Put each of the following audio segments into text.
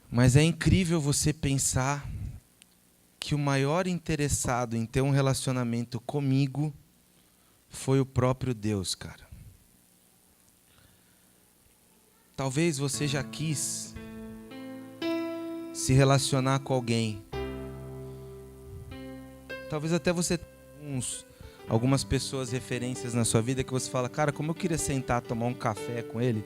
Mas é incrível você pensar que o maior interessado em ter um relacionamento comigo foi o próprio Deus, cara. Talvez você já quis se relacionar com alguém. Talvez até você tenha algumas pessoas, referências na sua vida que você fala, cara, como eu queria sentar, tomar um café com ele.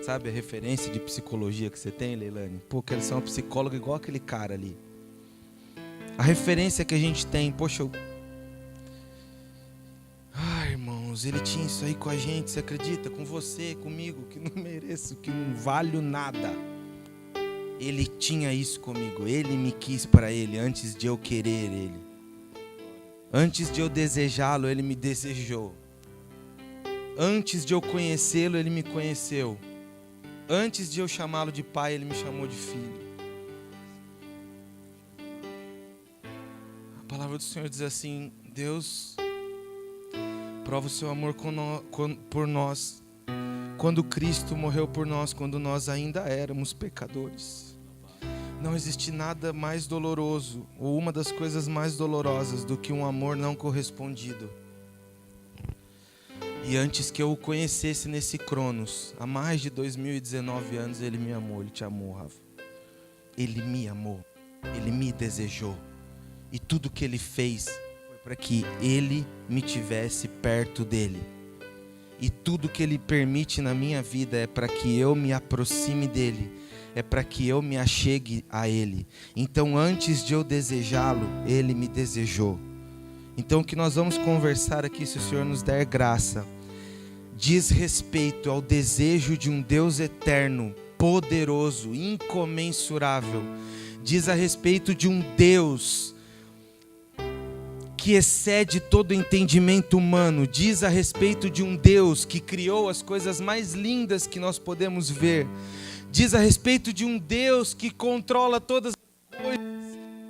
Sabe a referência de psicologia que você tem, Leilane? Pô, quero ser uma psicóloga igual aquele cara ali. A referência que a gente tem, poxa, irmãos, ele tinha isso aí com a gente, você acredita? Com você, comigo, que não mereço, que não valho nada. Ele tinha isso comigo, ele me quis para ele antes de eu querer ele. Antes de eu desejá-lo, ele me desejou. Antes de eu conhecê-lo, ele me conheceu. Antes de eu chamá-lo de pai, ele me chamou de filho. A palavra do Senhor diz assim: Deus prova o seu amor por nós, quando Cristo morreu por nós, quando nós ainda éramos pecadores. Não existe nada mais doloroso, ou uma das coisas mais dolorosas, do que um amor não correspondido. E antes que eu o conhecesse nesse Cronos, há mais de 2019 anos, ele me amou, ele te amou, Rafa. Ele me amou, ele me desejou. E tudo que ele fez foi para que ele me tivesse perto dele. E tudo que ele permite na minha vida é para que eu me aproxime dele, é para que eu me achegue a ele. Então, antes de eu desejá-lo, ele me desejou. Então, o que nós vamos conversar aqui, se o Senhor nos der graça, diz respeito ao desejo de um Deus eterno, poderoso, incomensurável. Diz a respeito de um Deus que excede todo entendimento humano. Diz a respeito de um Deus que criou as coisas mais lindas que nós podemos ver. Diz a respeito de um Deus que controla todas as coisas.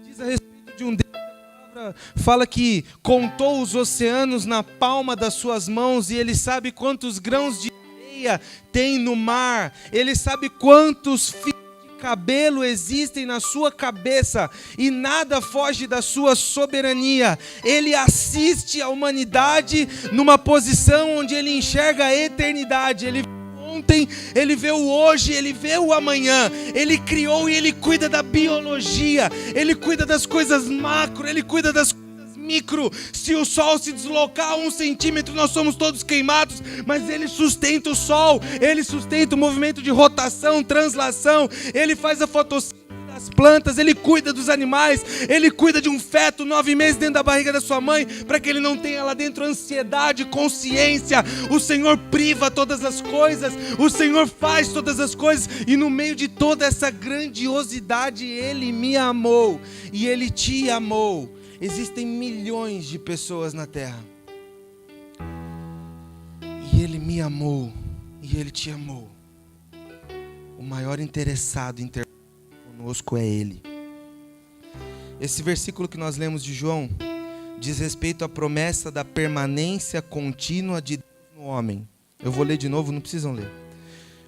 Diz a respeito de um Deus que fala que contou os oceanos na palma das suas mãos e ele sabe quantos grãos de areia tem no mar. Ele sabe quantos fios de cabelo existem na sua cabeça e nada foge da sua soberania. Ele assiste a humanidade numa posição onde ele enxerga a eternidade. Ele ontem, ele vê o hoje, ele vê o amanhã. Ele criou e ele cuida da biologia. Ele cuida das coisas macro, ele cuida das coisas micro. Se o sol se deslocar 1 centímetro, nós somos todos queimados, mas ele sustenta o sol, ele sustenta o movimento de rotação, translação, ele faz a fotossíntese das plantas, ele cuida dos animais, ele cuida de um feto 9 meses dentro da barriga da sua mãe, para que ele não tenha lá dentro ansiedade, consciência. O Senhor priva todas as coisas, o Senhor faz todas as coisas, e no meio de toda essa grandiosidade, ele me amou, e ele te amou. Existem milhões de pessoas na terra, e ele me amou, e ele te amou. O maior interessado em ter conosco é ele. Esse versículo que nós lemos de João diz respeito à promessa da permanência contínua de Deus no homem. Eu vou ler de novo, não precisam ler.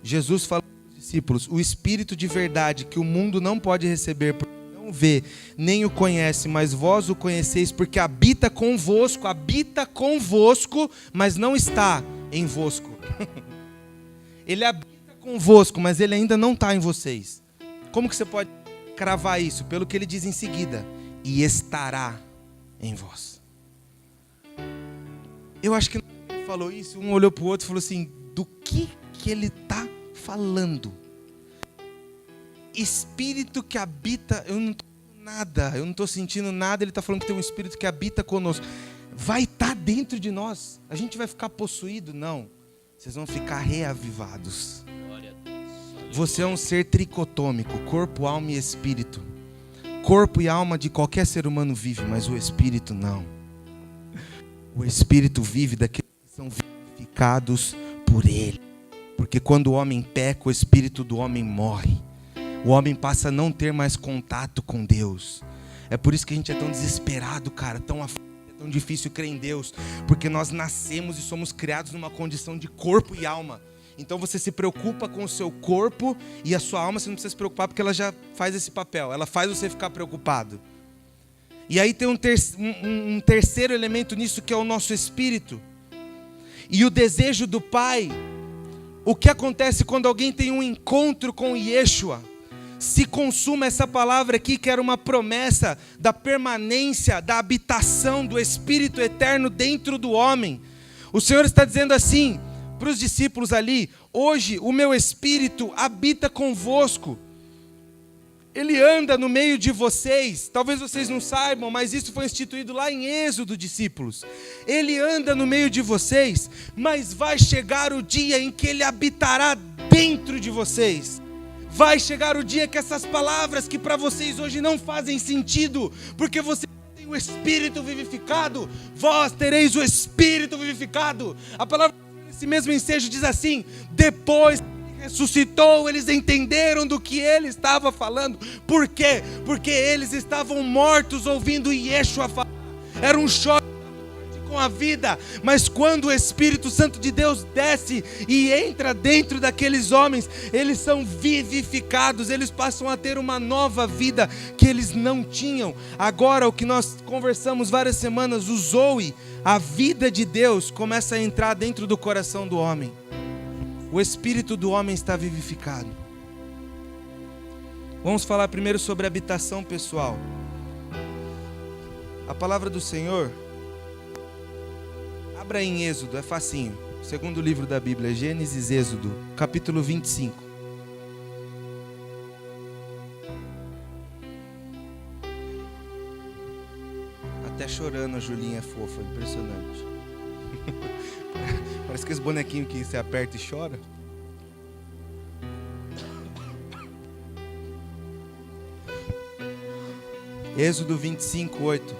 Jesus fala aos discípulos: o Espírito de verdade que o mundo não pode receber, porque não vê, nem o conhece, mas vós o conheceis, porque habita convosco, mas não está envosco. Ele habita convosco, mas ele ainda não está em vocês. Como que você pode cravar isso? Pelo que ele diz em seguida: e estará em vós. Eu acho que ele falou isso, um olhou para o outro e falou assim: do que ele está falando? Espírito que habita, eu não estou nada, eu não estou sentindo nada. Ele está falando que tem um Espírito que habita conosco. Vai estar dentro de nós. A gente vai ficar possuído? Não. Vocês vão ficar reavivados. Você é um ser tricotômico, corpo, alma e espírito. Corpo e alma de qualquer ser humano vive, mas o espírito não. O espírito vive daqueles que são vivificados por ele. Porque quando o homem peca, o espírito do homem morre. O homem passa a não ter mais contato com Deus. É por isso que a gente é tão desesperado, cara, tão aflito. É tão difícil crer em Deus, porque nós nascemos e somos criados numa condição de corpo e alma. Então você se preocupa com o seu corpo e a sua alma você não precisa se preocupar porque ela já faz esse papel. Ela faz você ficar preocupado. E aí tem um terceiro elemento nisso que é o nosso espírito. E o desejo do Pai. O que acontece quando alguém tem um encontro com Yeshua? Se consuma essa palavra aqui, que era uma promessa da permanência, da habitação do Espírito eterno dentro do homem. O Senhor está dizendo assim para os discípulos ali: hoje o meu Espírito habita convosco. Ele anda no meio de vocês. Talvez vocês não saibam, mas isso foi instituído lá em Êxodo, discípulos. Ele anda no meio de vocês, mas vai chegar o dia em que Ele habitará dentro de vocês. Vai chegar o dia que essas palavras que para vocês hoje não fazem sentido, porque você tem o Espírito vivificado, vós tereis o Espírito vivificado. A palavra nesse mesmo ensejo diz assim: depois ressuscitou, eles entenderam do que ele estava falando. Por quê? Porque eles estavam mortos ouvindo Yeshua falar. Era um choque com a vida, mas quando o Espírito Santo de Deus desce e entra dentro daqueles homens, eles são vivificados, eles passam a ter uma nova vida que eles não tinham. Agora, o que nós conversamos várias semanas, o Zoe, a vida de Deus começa a entrar dentro do coração do homem. O espírito do homem está vivificado. Vamos falar primeiro sobre habitação pessoal. A palavra do Senhor, abra em Êxodo, é facinho. Segundo livro da Bíblia, Gênesis, Êxodo, capítulo 25. Até chorando a Julinha é fofa, impressionante. Parece que esse bonequinho que você aperta e chora. Êxodo 25, 8.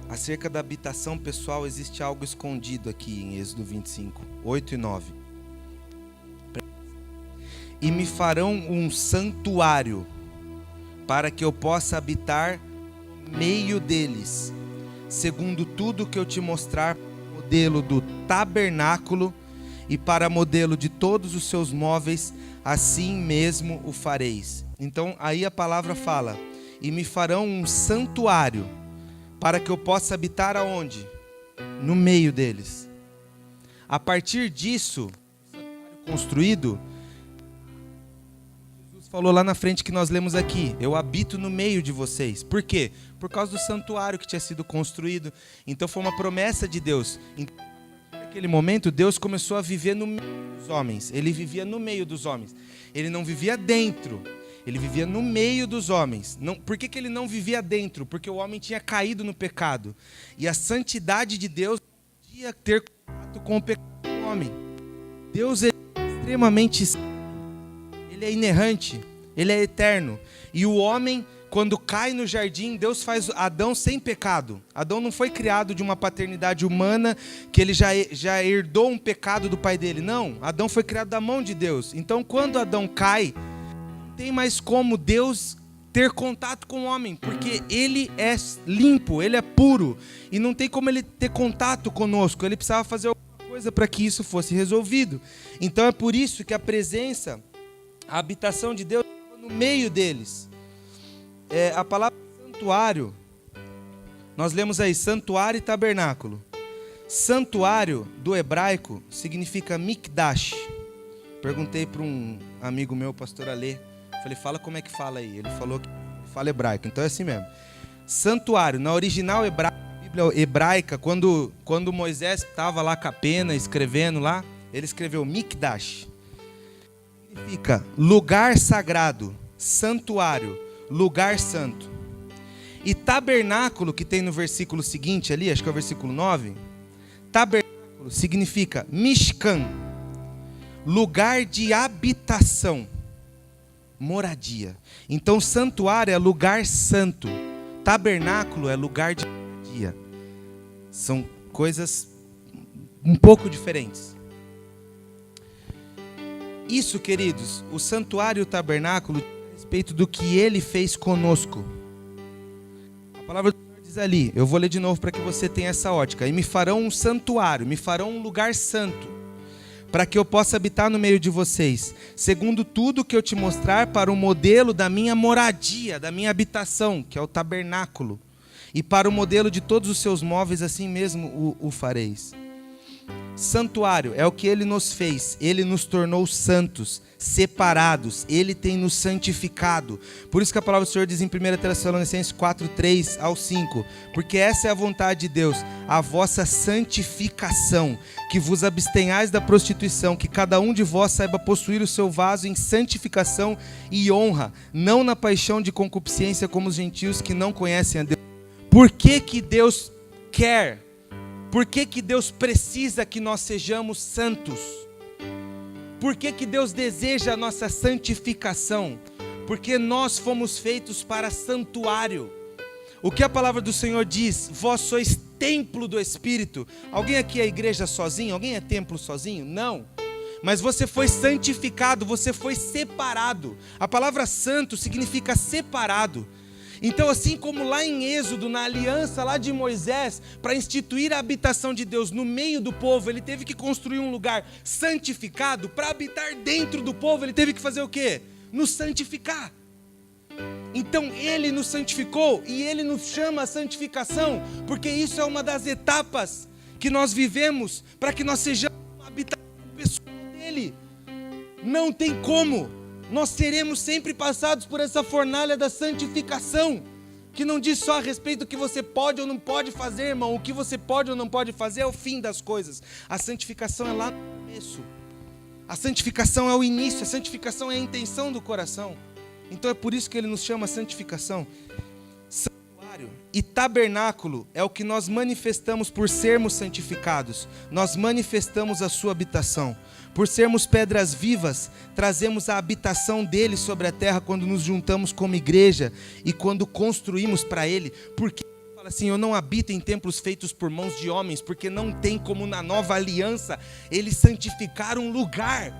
Acerca da habitação pessoal, existe algo escondido aqui em Êxodo 25, 8 e 9. E me farão um santuário, para que eu possa habitar no meio deles, segundo tudo que eu te mostrar, modelo do tabernáculo e para modelo de todos os seus móveis, assim mesmo o fareis. Então aí a palavra fala: e me farão um santuário, para que eu possa habitar aonde? No meio deles. A partir disso, o santuário construído, Jesus falou lá na frente que nós lemos aqui: eu habito no meio de vocês. Por quê? Por causa do santuário que tinha sido construído. Então foi uma promessa de Deus. Naquele momento, Deus começou a viver no meio dos homens. Ele vivia no meio dos homens. Ele não vivia dentro. Ele vivia no meio dos homens. Não, por que ele não vivia dentro? Porque o homem tinha caído no pecado. E a santidade de Deus não podia ter contato com o pecado do homem. Deus é extremamente santo. Ele é inerrante. Ele é eterno. E o homem, quando cai no jardim, Deus faz Adão sem pecado. Adão não foi criado de uma paternidade humana, que ele já herdou um pecado do pai dele. Não, Adão foi criado da mão de Deus. Então quando Adão cai, não tem mais como Deus ter contato com o homem, porque ele é limpo, ele é puro, e não tem como ele ter contato conosco. Ele precisava fazer alguma coisa para que isso fosse resolvido. Então é por isso que a presença, a habitação de Deus estava no meio deles. A palavra santuário, nós lemos aí santuário e tabernáculo. Santuário do hebraico significa mikdash. Perguntei para um amigo meu, pastor Alê, falei: fala como é que fala aí. Ele falou que fala hebraico, então é assim mesmo. Santuário, na original Bíblia hebraica, quando Moisés estava lá com a pena escrevendo lá, ele escreveu mikdash. Significa lugar sagrado, santuário, lugar santo. E tabernáculo, que tem no versículo seguinte ali, acho que é o versículo 9, tabernáculo significa mishkan, lugar de habitação, moradia. Então santuário é lugar santo, tabernáculo é lugar de moradia. São coisas um pouco diferentes. Isso, queridos, o santuário e o tabernáculo a respeito do que ele fez conosco. A palavra do Senhor diz ali, eu vou ler de novo para que você tenha essa ótica. E me farão um santuário, me farão um lugar santo, para que eu possa habitar no meio de vocês, segundo tudo que eu te mostrar, para o modelo da minha moradia, da minha habitação, que é o tabernáculo, e para o modelo de todos os seus móveis, assim mesmo o fareis. Santuário é o que ele nos fez, ele nos tornou santos, separados, ele tem nos santificado. Por isso que a palavra do Senhor diz em 1 Tessalonicenses 4, 3 ao 5, porque essa é a vontade de Deus, a vossa santificação, que vos abstenhais da prostituição, que cada um de vós saiba possuir o seu vaso em santificação e honra, não na paixão de concupiscência como os gentios que não conhecem a Deus. Por que Deus quer? Por que Deus precisa que nós sejamos santos? Por que Deus deseja a nossa santificação? Porque nós fomos feitos para santuário. O que a palavra do Senhor diz? Vós sois templo do Espírito. Alguém aqui é igreja sozinho? Alguém é templo sozinho? Não. Mas você foi santificado, você foi separado. A palavra santo significa separado. Então, assim como lá em Êxodo, na aliança lá de Moisés, para instituir a habitação de Deus no meio do povo, ele teve que construir um lugar santificado. Para habitar dentro do povo, ele teve que fazer o quê? Nos santificar. Então, ele nos santificou e ele nos chama a santificação, porque isso é uma das etapas que nós vivemos para que nós sejamos uma habitação pessoal dele. Não tem como. Nós seremos sempre passados por essa fornalha da santificação, que não diz só a respeito do que você pode ou não pode fazer, irmão. O que você pode ou não pode fazer é o fim das coisas. A santificação é lá no começo. A santificação é o início, a santificação é a intenção do coração. Então é por isso que ele nos chama santificação. Santuário e tabernáculo é o que nós manifestamos por sermos santificados. Nós manifestamos a sua habitação. Por sermos pedras vivas, trazemos a habitação dele sobre a terra quando nos juntamos como igreja e quando construímos para ele. Porque fala assim, eu não habito em templos feitos por mãos de homens, porque não tem como na nova aliança ele santificar um lugar,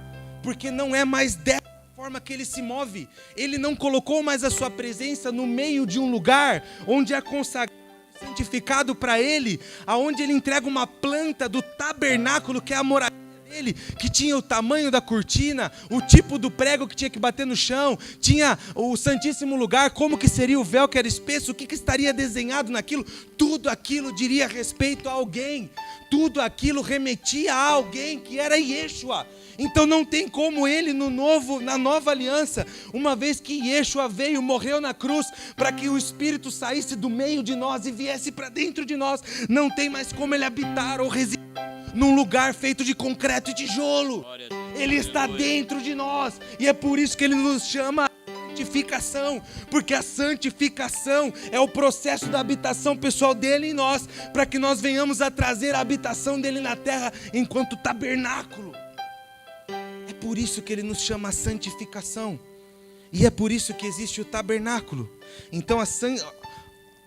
porque não é mais dessa forma que ele se move. Ele não colocou mais a sua presença no meio de um lugar onde é consagrado, santificado para ele, aonde ele entrega uma planta do tabernáculo, que é a moradia dele, que tinha o tamanho da cortina, o tipo do prego que tinha que bater no chão, tinha o santíssimo lugar, como que seria o véu que era espesso, o que estaria desenhado naquilo. Tudo aquilo diria respeito a alguém, tudo aquilo remetia a alguém que era Yeshua. Então não tem como ele na nova aliança, uma vez que Yeshua veio, morreu na cruz, para que o Espírito saísse do meio de nós e viesse para dentro de nós, não tem mais como ele habitar ou residir num lugar feito de concreto e tijolo. Ele está dentro de nós, e é por isso que ele nos chama santificação, porque a santificação é o processo da habitação pessoal dele em nós, para que nós venhamos a trazer a habitação dele na terra enquanto tabernáculo. É por isso que ele nos chama a santificação, e é por isso que existe o tabernáculo. Então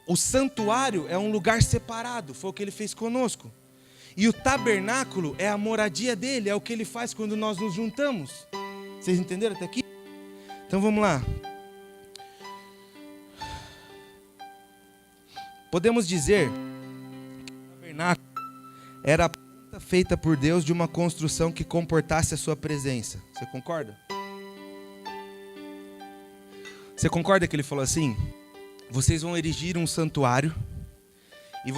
o santuário é um lugar separado, foi o que ele fez conosco. E o tabernáculo é a moradia dele, é o que ele faz quando nós nos juntamos. Vocês entenderam até aqui? Então vamos lá. Podemos dizer que o tabernáculo era a planta feita por Deus de uma construção que comportasse a sua presença. Você concorda? Você concorda que ele falou assim? Vocês vão erigir um santuário e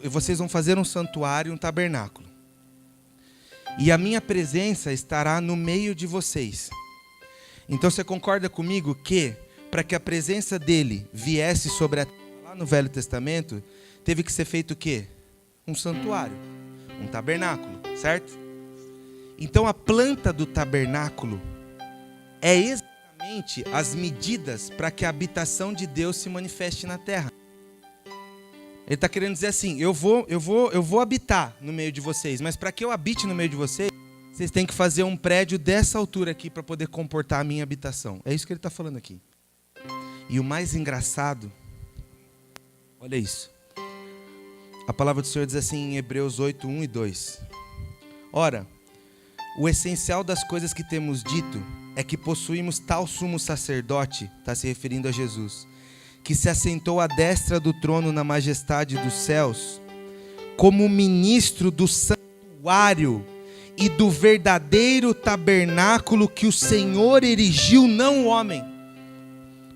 vocês vão fazer um santuário, um tabernáculo. E a minha presença estará no meio de vocês. Então você concorda comigo que, para que a presença dele viesse sobre a terra, lá no Velho Testamento, teve que ser feito o quê? Um santuário, um tabernáculo, certo? Então a planta do tabernáculo é exatamente as medidas para que a habitação de Deus se manifeste na terra. Ele está querendo dizer assim, eu vou habitar no meio de vocês, mas para que eu habite no meio de vocês, vocês têm que fazer um prédio dessa altura aqui para poder comportar a minha habitação. É isso que ele está falando aqui. E o mais engraçado, olha isso. A palavra do Senhor diz assim em Hebreus 8, 1 e 2. Ora, o essencial das coisas que temos dito é que possuímos tal sumo sacerdote, está se referindo a Jesus, que se assentou à destra do trono na majestade dos céus, como ministro do santuário e do verdadeiro tabernáculo que o Senhor erigiu, não o homem.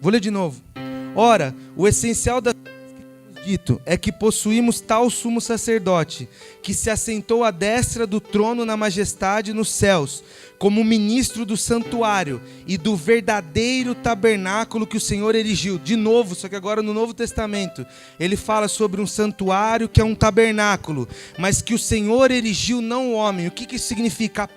Vou ler de novo. Ora, o essencial das coisas que temos dito é que possuímos tal sumo sacerdote, que se assentou à destra do trono na majestade nos céus, como ministro do santuário e do verdadeiro tabernáculo que o Senhor erigiu. De novo, só que agora no Novo Testamento, ele fala sobre um santuário que é um tabernáculo, mas que o Senhor erigiu, não o homem. O que isso significa?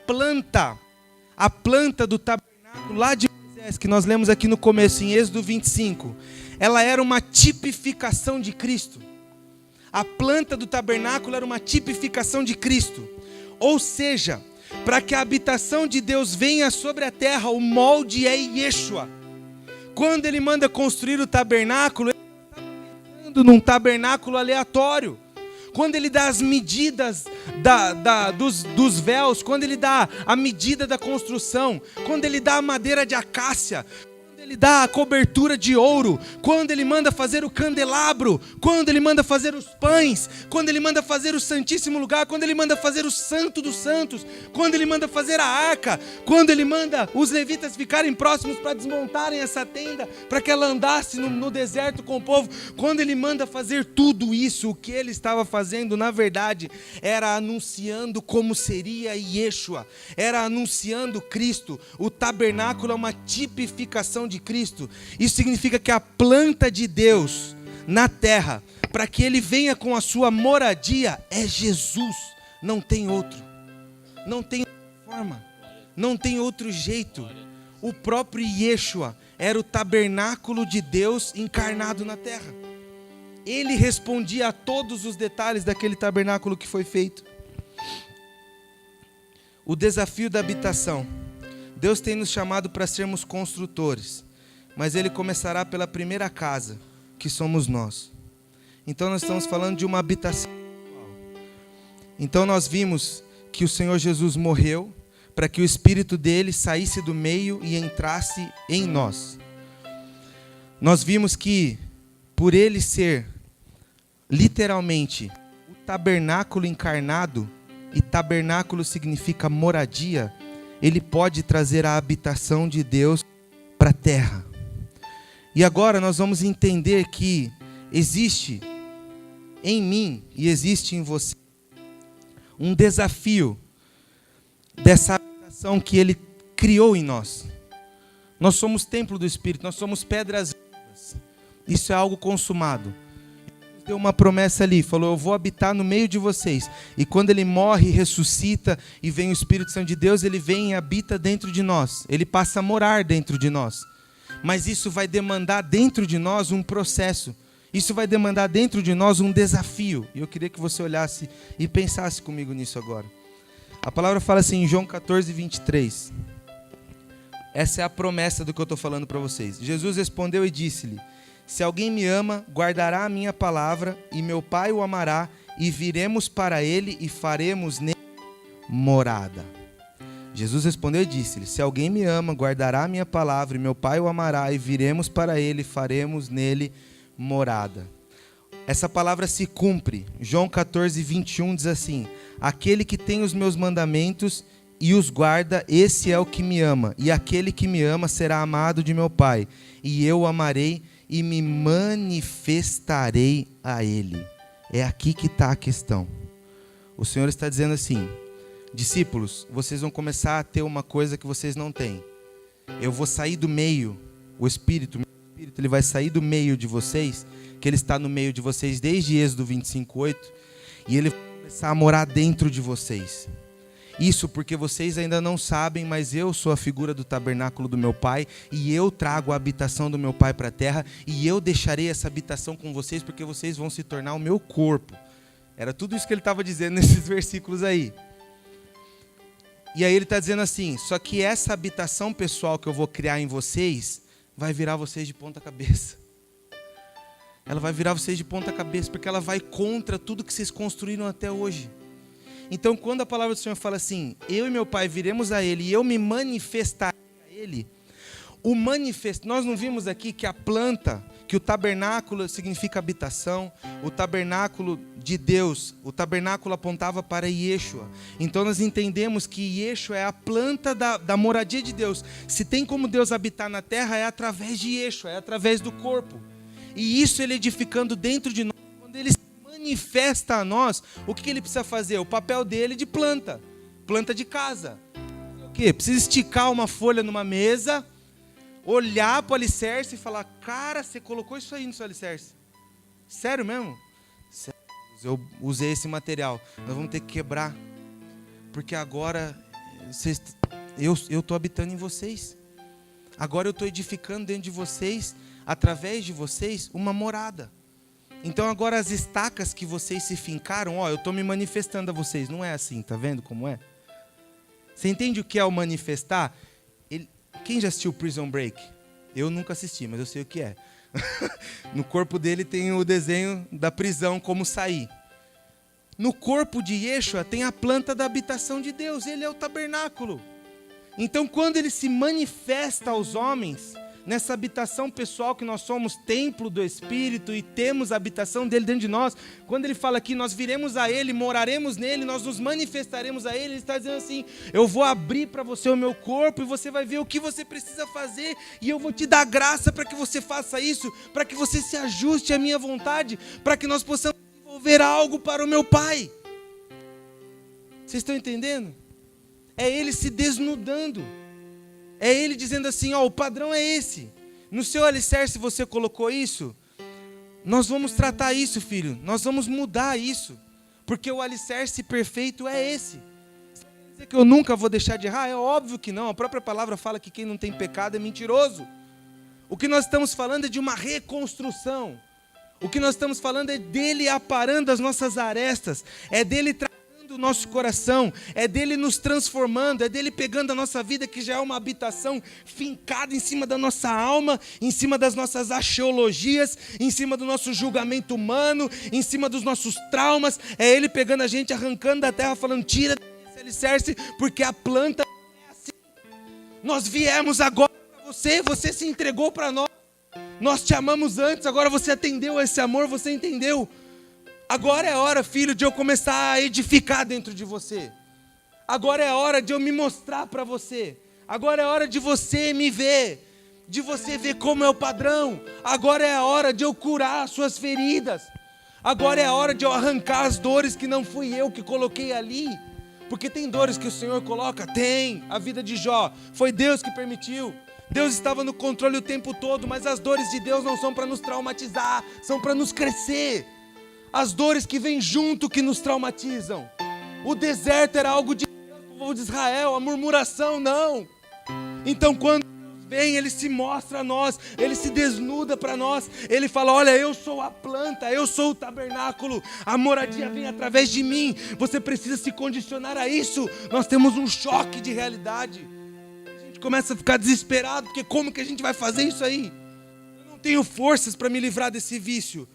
A planta do tabernáculo lá de Moisés, que nós lemos aqui no começo, em Êxodo 25, ela era uma tipificação de Cristo. A planta do tabernáculo era uma tipificação de Cristo. Ou seja, para que a habitação de Deus venha sobre a terra, o molde é Yeshua. Quando ele manda construir o tabernáculo, ele não está pensando num tabernáculo aleatório. Quando ele dá as medidas dos véus, quando ele dá a medida da construção, quando ele dá a madeira de acácia, quando ele dá a cobertura de ouro, quando ele manda fazer o candelabro, quando ele manda fazer os pães, quando ele manda fazer o santíssimo lugar, quando ele manda fazer o santo dos santos, quando ele manda fazer a arca, quando ele manda os levitas ficarem próximos para desmontarem essa tenda, para que ela andasse no deserto com o povo, quando ele manda fazer tudo isso, o que ele estava fazendo, na verdade, era anunciando como seria Yeshua, era anunciando Cristo. O tabernáculo é uma tipificação de Cristo. Isso significa que a planta de Deus na terra, para que ele venha com a sua moradia, é Jesus. Não tem outro. Não tem outra forma. Não tem outro jeito. O próprio Yeshua era o tabernáculo de Deus encarnado na terra. Ele respondia a todos os detalhes daquele tabernáculo que foi feito. O desafio da habitação. Deus tem nos chamado para sermos construtores, mas Ele começará pela primeira casa, que somos nós. Então nós estamos falando de uma habitação. Então nós vimos que o Senhor Jesus morreu para que o Espírito dele saísse do meio e entrasse em nós. Nós vimos que por Ele ser literalmente o tabernáculo encarnado, e tabernáculo significa moradia, Ele pode trazer a habitação de Deus para a terra. E agora nós vamos entender que existe em mim e existe em você um desafio dessa habitação que Ele criou em nós. Nós somos templo do Espírito, nós somos pedras vivas. Isso é algo consumado. Ele deu uma promessa ali, falou: eu vou habitar no meio de vocês. E quando Ele morre, ressuscita e vem o Espírito Santo de Deus, Ele vem e habita dentro de nós. Ele passa a morar dentro de nós. Mas isso vai demandar dentro de nós um processo. Isso vai demandar dentro de nós um desafio. E eu queria que você olhasse e pensasse comigo nisso agora. A palavra fala assim em João 14, 23. Essa é a promessa do que eu estou falando para vocês. Jesus respondeu e disse-lhe: se alguém me ama, guardará a minha palavra, e meu Pai o amará, e viremos para ele e faremos nele morada. Jesus respondeu e disse-lhe: se alguém me ama, guardará a minha palavra, e meu Pai o amará, e viremos para ele e faremos nele morada. Essa palavra se cumpre. João 14, 21 diz assim: aquele que tem os meus mandamentos e os guarda, esse é o que me ama, e aquele que me ama será amado de meu Pai, e eu o amarei e me manifestarei a ele. É aqui que está a questão. O Senhor está dizendo assim: discípulos, vocês vão começar a ter uma coisa que vocês não têm. Eu vou sair do meio, o Espírito, ele vai sair do meio de vocês, que Ele está no meio de vocês desde Êxodo 25:8, e Ele vai começar a morar dentro de vocês. Isso porque vocês ainda não sabem, mas eu sou a figura do tabernáculo do meu Pai, e eu trago a habitação do meu Pai para a terra, e eu deixarei essa habitação com vocês, porque vocês vão se tornar o meu corpo. Era tudo isso que ele estava dizendo nesses versículos aí. E aí ele está dizendo assim: só que essa habitação pessoal que eu vou criar em vocês, vai virar vocês de ponta cabeça. Ela vai virar vocês de ponta cabeça, porque ela vai contra tudo que vocês construíram até hoje. Então, quando a palavra do Senhor fala assim: eu e meu Pai viremos a Ele e eu me manifestarei a Ele, Nós não vimos aqui que a planta, que o tabernáculo significa habitação, o tabernáculo de Deus, o tabernáculo apontava para Yeshua. Então nós entendemos que Yeshua é a planta da moradia de Deus. Se tem como Deus habitar na terra, é através de Yeshua, é através do corpo. E isso ele edificando dentro de nós, quando ele se manifesta a nós, o que ele precisa fazer? O papel dele de planta de casa. O quê? Precisa esticar uma folha numa mesa, olhar para o alicerce e falar: cara, você colocou isso aí no seu alicerce? Sério mesmo? Sério, eu usei esse material. Nós vamos ter que quebrar. Porque agora eu estou habitando em vocês. Agora eu estou edificando dentro de vocês, através de vocês, uma morada. Então agora as estacas que vocês se fincaram, eu estou me manifestando a vocês. Não é assim, tá vendo como é? Você entende o que é o manifestar? Quem já assistiu Prison Break? Eu nunca assisti, mas eu sei o que é. No corpo dele tem o desenho da prisão, como sair. No corpo de Yeshua tem a planta da habitação de Deus. Ele é o tabernáculo. Então quando ele se manifesta aos homens, nessa habitação pessoal que nós somos templo do Espírito e temos a habitação dele dentro de nós, quando ele fala aqui, nós viremos a ele, moraremos nele, nós nos manifestaremos a ele, ele está dizendo assim: eu vou abrir para você o meu corpo e você vai ver o que você precisa fazer e eu vou te dar graça para que você faça isso, para que você se ajuste à minha vontade, para que nós possamos desenvolver algo para o meu Pai. Vocês estão entendendo? É ele se desnudando. É ele dizendo assim: o padrão é esse. No seu alicerce você colocou isso. Nós vamos tratar isso, filho. Nós vamos mudar isso. Porque o alicerce perfeito é esse. Você quer dizer que eu nunca vou deixar de errar? É óbvio que não. A própria palavra fala que quem não tem pecado é mentiroso. O que nós estamos falando é de uma reconstrução. O que nós estamos falando é dele aparando as nossas arestas. É dele o nosso coração, é dele nos transformando, é dele pegando a nossa vida, que já é uma habitação fincada em cima da nossa alma, em cima das nossas axiologias, em cima do nosso julgamento humano, em cima dos nossos traumas. É ele pegando a gente, arrancando da terra, falando: tira esse alicerce, porque a planta é assim. Nós viemos agora para você se entregou para nós te amamos antes, agora você atendeu a esse amor, você entendeu. Agora é a hora, filho, de eu começar a edificar dentro de você. Agora é a hora de eu me mostrar para você. Agora é a hora de você me ver. De você ver como é o padrão. Agora é a hora de eu curar as suas feridas. Agora é a hora de eu arrancar as dores que não fui eu que coloquei ali. Porque tem dores que o Senhor coloca? Tem. A vida de Jó foi Deus que permitiu. Deus estava no controle o tempo todo, mas as dores de Deus não são para nos traumatizar, são para nos crescer. As dores que vêm junto que nos traumatizam. O deserto era algo de Deus, o povo de Israel, a murmuração não. Então quando Deus vem, Ele se mostra a nós, Ele se desnuda para nós, Ele fala: olha, eu sou a planta, eu sou o tabernáculo, a moradia vem através de mim, você precisa se condicionar a isso. Nós temos um choque de realidade. A gente começa a ficar desesperado, porque como que a gente vai fazer isso aí? Eu não tenho forças para me livrar desse vício.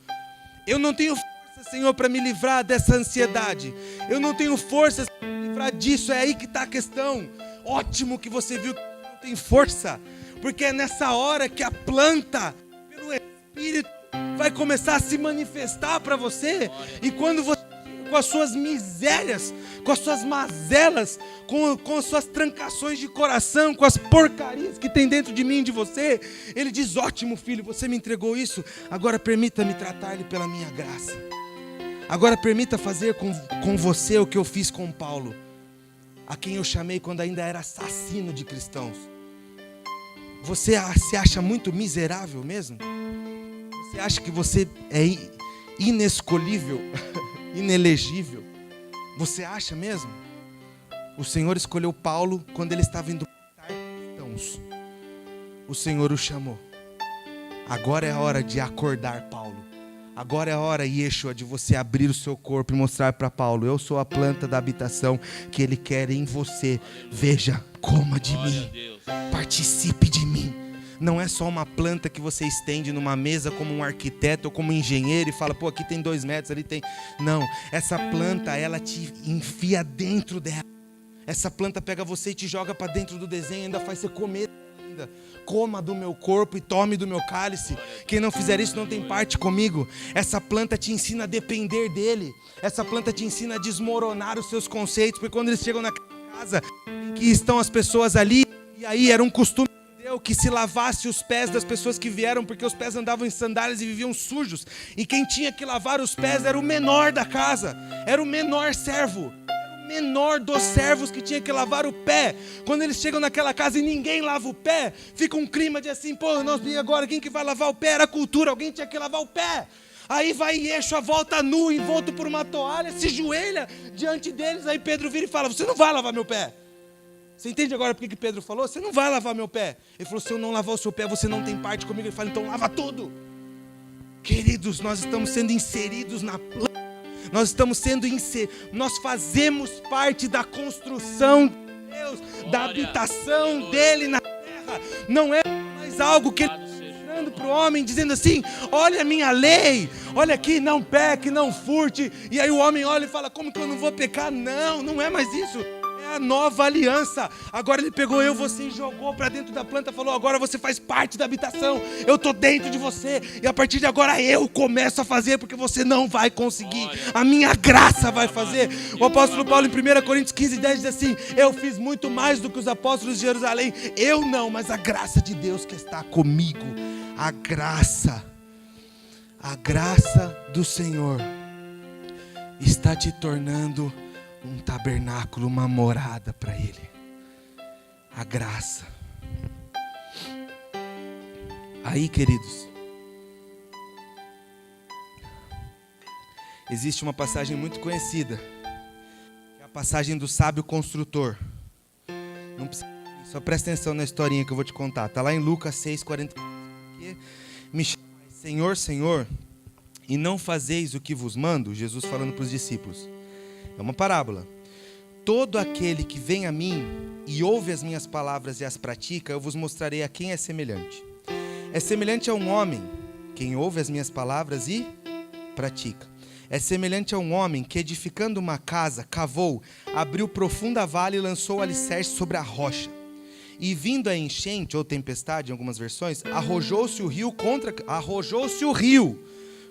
Eu não tenho força, Senhor, para me livrar dessa ansiedade. Eu não tenho forças para me livrar disso. É aí que está a questão. Ótimo que você viu que não tem força, porque é nessa hora que a planta, pelo Espírito, vai começar a se manifestar para você. E quando você, com as suas misérias, com as suas mazelas, com as suas trancações de coração, com as porcarias que tem dentro de mim e de você, Ele diz: ótimo, filho, você me entregou isso, agora permita-me tratar-lhe pela minha graça. Agora permita fazer com você o que eu fiz com Paulo, a quem eu chamei quando ainda era assassino de cristãos. Você se acha muito miserável mesmo? Você acha que você é inescolhível, inelegível? Você acha mesmo? O Senhor escolheu Paulo quando ele estava indo matar cristãos. O Senhor o chamou. Agora é a hora de acordar Paulo. Agora é a hora, Yeshua, de você abrir o seu corpo e mostrar para Paulo: eu sou a planta da habitação que Ele quer em você. Veja, coma de mim, participe de mim. Não é só uma planta que você estende numa mesa como um arquiteto ou como um engenheiro e fala: pô, aqui tem 2 metros, ali tem... Não, essa planta, ela te enfia dentro dela. Essa planta pega você e te joga para dentro do desenho, ainda faz você comer ainda. Coma do meu corpo e tome do meu cálice. Quem não fizer isso não tem parte comigo. Essa planta te ensina a depender dele. Essa planta te ensina a desmoronar os seus conceitos. Porque quando eles chegam na casa em que estão as pessoas ali, e aí era um costume que se lavasse os pés das pessoas que vieram, porque os pés andavam em sandálias e viviam sujos, e quem tinha que lavar os pés era o menor da casa, era o menor servo, era o menor dos servos que tinha que lavar o pé. Quando eles chegam naquela casa e ninguém lava o pé, fica um clima de assim, pô, nós e agora quem que vai lavar o pé? Era a cultura, alguém tinha que lavar o pé. Aí vai Yeshua, volta nu, envolto por uma toalha, se joelha diante deles. Aí Pedro vira e fala: você não vai lavar meu pé. Você entende agora por que Pedro falou? Você não vai lavar meu pé. Ele falou: se eu não lavar o seu pé, você não tem parte comigo. Ele fala: então lava tudo. Queridos, nós estamos sendo inseridos na planta. Nós estamos sendo nós fazemos parte da construção de Deus, da habitação dele na terra. Não é mais algo que ele está mostrando para o homem, dizendo assim: olha a minha lei, olha aqui, não peque, não furte. E aí o homem olha e fala: como que eu não vou pecar? Não, não é mais isso. A nova aliança. Agora ele pegou você e jogou para dentro da planta, falou: agora você faz parte da habitação, eu estou dentro de você, e a partir de agora eu começo a fazer, porque você não vai conseguir, a minha graça vai fazer. O apóstolo Paulo em 1 Coríntios 15:10 diz assim: eu fiz muito mais do que os apóstolos de Jerusalém. Eu não, mas a graça de Deus que está comigo. A graça do Senhor está te tornando um tabernáculo, uma morada para Ele. A graça. Aí, queridos, existe uma passagem muito conhecida, é a passagem do sábio construtor. Não precisa, só presta atenção na historinha que eu vou te contar. Está lá em Lucas 6:40. Me chamais Senhor, Senhor, e não fazeis o que vos mando. Jesus falando para os discípulos. É uma parábola. Todo aquele que vem a mim e ouve as minhas palavras e as pratica, eu vos mostrarei a quem é semelhante. É semelhante a um homem, quem ouve as minhas palavras e pratica. É semelhante a um homem que, edificando uma casa, cavou, abriu profunda vala e lançou o alicerce sobre a rocha. E vindo a enchente ou tempestade, em algumas versões, arrojou-se o rio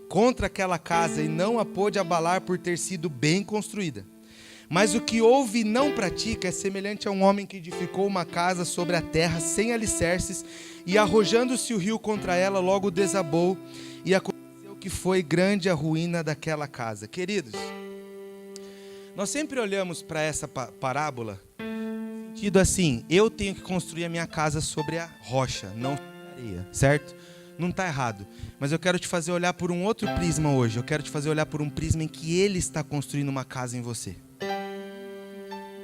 contra aquela casa e não a pôde abalar por ter sido bem construída. Mas o que ouve e não pratica é semelhante a um homem que edificou uma casa sobre a terra sem alicerces, e arrojando-se o rio contra ela, logo desabou, e aconteceu que foi grande a ruína daquela casa. Queridos, nós sempre olhamos para essa parábola no sentido assim: eu tenho que construir a minha casa sobre a rocha, não sobre a areia, certo? Não está errado, mas eu quero te fazer olhar por um outro prisma hoje. Eu quero te fazer olhar por um prisma em que Ele está construindo uma casa em você.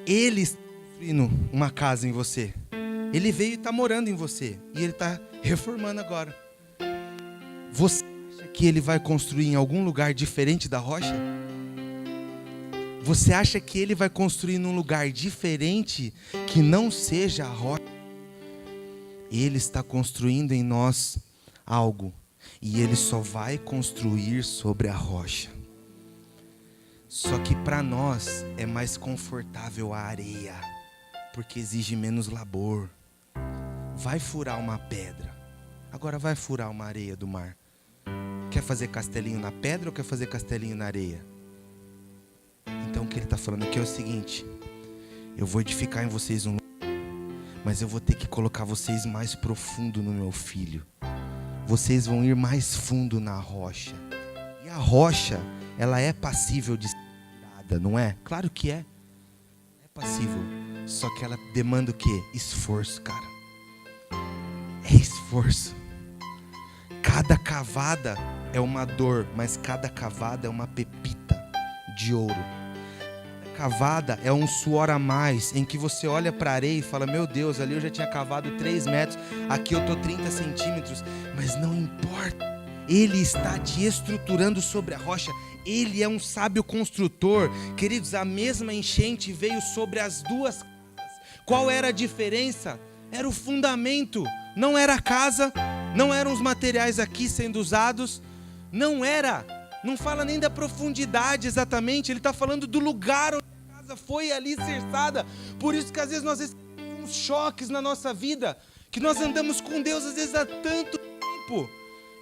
Ele está construindo uma casa em você. Ele veio e está morando em você, e Ele está reformando agora. Você acha que Ele vai construir em algum lugar diferente da rocha? Você acha que Ele vai construir num lugar diferente que não seja a rocha? Ele está construindo em nós algo, e Ele só vai construir sobre a rocha. Só que para nós é mais confortável a areia, porque exige menos labor. Vai furar uma pedra, agora vai furar uma areia do mar. Quer fazer castelinho na pedra ou quer fazer castelinho na areia? Então o que Ele está falando aqui é o seguinte: eu vou edificar em vocês um lugar, mas eu vou ter que colocar vocês mais profundo no meu filho. Vocês vão ir mais fundo na rocha. E a rocha, ela é passível de ser tirada, não é? Claro que é. É passível. Só que ela demanda o quê? Esforço, cara. É esforço. Cada cavada é uma dor, mas cada cavada é uma pepita de ouro. Cavada é um suor a mais, em que você olha para a areia e fala: meu Deus, ali eu já tinha cavado 3 metros, aqui eu estou 30 centímetros, mas não importa, Ele está te estruturando sobre a rocha. Ele é um sábio construtor. Queridos, a mesma enchente veio sobre as duas casas. Qual era a diferença? Era o fundamento, não era a casa, não eram os materiais aqui sendo usados, não fala nem da profundidade exatamente, ele está falando do lugar onde a casa foi ali cercada. Por isso que às vezes nós recebemos uns choques na nossa vida, que nós andamos com Deus às vezes há tanto tempo.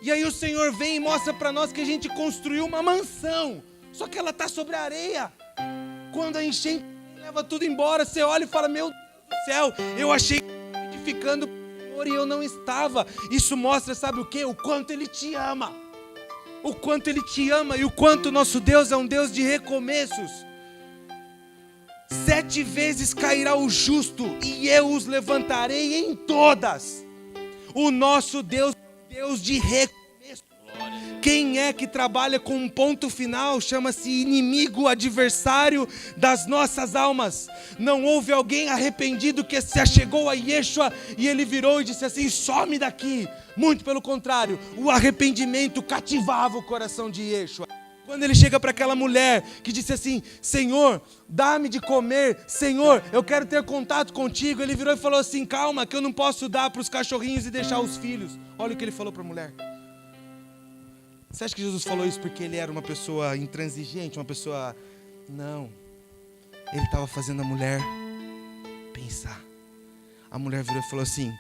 E aí o Senhor vem e mostra para nós que a gente construiu uma mansão, só que ela está sobre a areia. Quando a enchente leva tudo embora, você olha e fala, meu Deus do céu, eu achei que estava edificando para o Senhor e eu não estava. Isso mostra, sabe o quê? O quanto Ele te ama. O quanto Ele te ama e o quanto nosso Deus é um Deus de recomeços. 7 vezes cairá o justo e eu os levantarei em todas. O nosso Deus é um Deus de recomeço. Quem é que trabalha com um ponto final? Chama-se inimigo, adversário das nossas almas. Não houve alguém arrependido que se achegou a Yeshua e ele virou e disse assim, some daqui. Muito pelo contrário, o arrependimento cativava o coração de Yeshua. Quando ele chega para aquela mulher que disse assim, Senhor, dá-me de comer, Senhor, eu quero ter contato contigo. Ele virou e falou assim, calma, que eu não posso dar para os cachorrinhos e deixar os filhos. Olha o que ele falou para a mulher. Você acha que Jesus falou isso porque ele era uma pessoa intransigente, uma pessoa... Não. Ele estava fazendo a mulher pensar. A mulher virou e falou assim,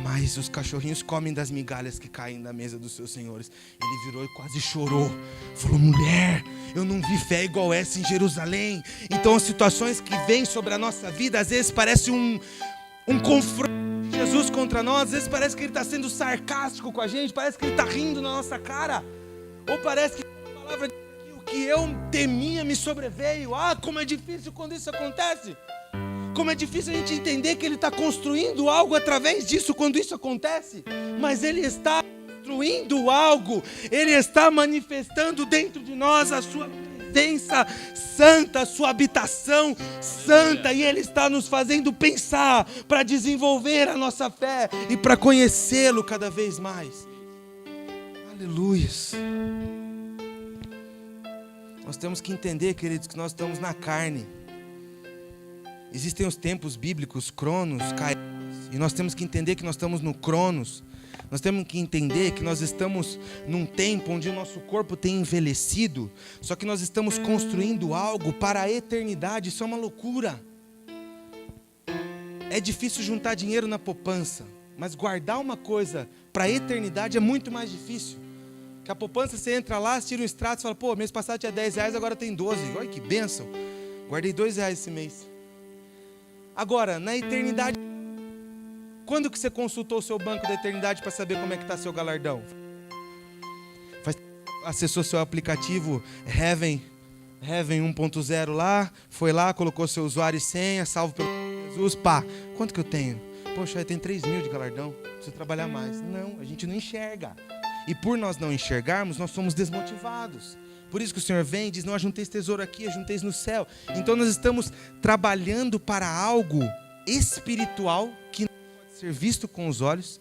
mas os cachorrinhos comem das migalhas que caem da mesa dos seus senhores. Ele virou e quase chorou. Falou, mulher, eu não vi fé igual essa em Jerusalém. Então as situações que vêm sobre a nossa vida, às vezes parece um confronto. Jesus contra nós, às vezes parece que Ele está sendo sarcástico com a gente, parece que Ele está rindo na nossa cara, ou parece que a palavra diz que o que eu temia me sobreveio. Como é difícil quando isso acontece, como é difícil a gente entender que Ele está construindo algo através disso quando isso acontece, mas Ele está construindo algo, Ele está manifestando dentro de nós a sua presença santa, a sua habitação santa, e Ele está nos fazendo pensar para desenvolver a nossa fé e para conhecê-lo cada vez mais. Aleluias. Nós temos que entender, queridos, que nós estamos na carne. Existem os tempos bíblicos, Cronos, Kairos, e nós temos que entender que nós estamos no Cronos. Nós temos que entender que nós estamos num tempo onde o nosso corpo tem envelhecido, só que nós estamos construindo algo para a eternidade. Isso é uma loucura. É difícil juntar dinheiro na poupança, mas guardar uma coisa para a eternidade é muito mais difícil. Que a poupança, você entra lá, tira um extrato e fala, pô, mês passado tinha R$10, agora tem 12. Olha que bênção. Guardei R$2 esse mês. Agora, na eternidade, quando que você consultou o seu banco da eternidade para saber como é que está seu galardão? Acessou seu aplicativo Heaven 1.0 lá, foi lá, colocou seu usuário e senha, salvo pelo Jesus, pá, quanto que eu tenho? Poxa, eu tenho 3.000 de galardão, preciso trabalhar mais. Não, a gente não enxerga. E por nós não enxergarmos, nós somos desmotivados. Por isso que o Senhor vem e diz, não ajunteis tesouro aqui, ajunteis no céu. Então nós estamos trabalhando para algo espiritual que não pode ser visto com os olhos,